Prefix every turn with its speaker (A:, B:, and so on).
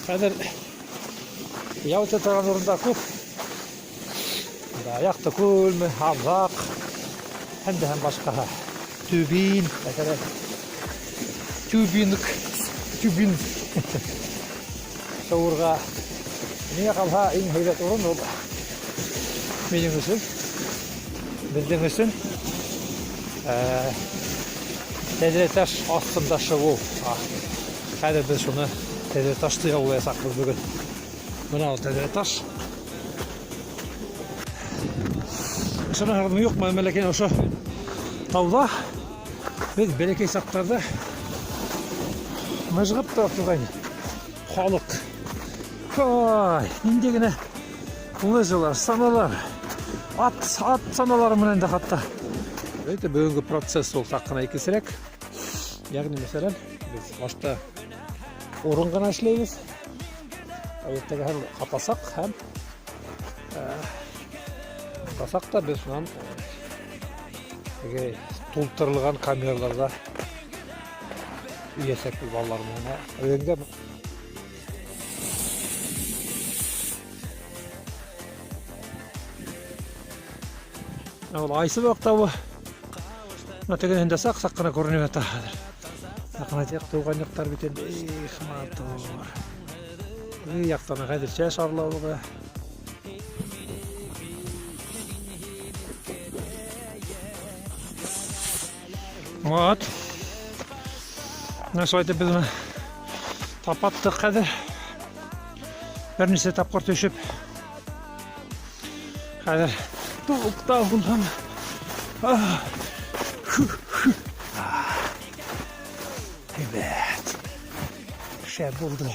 A: Қазір яуыта тұрған орында көп. Аяқты көлмі, абзақ, әмді башқа. Тюбин, тюбин. Шауырға не қалға ең хейлет орын ол. Менің үшін, біздің үшін тәдіреташ астында шығу. Қазір біз шыны тәдіреташты яулайсақ біз бүгін. Мынау тәдіреташ. Шыны ғырдым жоқ мәмелекен ошы тауда. Біз бәлекей сақтарды мұжғып тұрған халық. Ендегіне лыжылар, саналар, ат саналары мұнен де қатта. Бүгінгі процесс ол таққына екесірек. Яғни, мәселен, біз башта орын ғана ішлейміз. Әуеттегі әм қатасақ, та біз мұнан толтырылған камераларда үйесек біз балаларымызға. Өңде айсы бақтауы өтеген енді саққына көрініп әті. Саққына тек туған яқтар бітенді. Матур. Яқтаны қайдыр шәш арлауығы. Вот. Осы айтып біздің тапатты қәдір. Бірнесе тапқыр төшіп. Қәдір. Туықтау бұлдан. Evet. Şey buldu.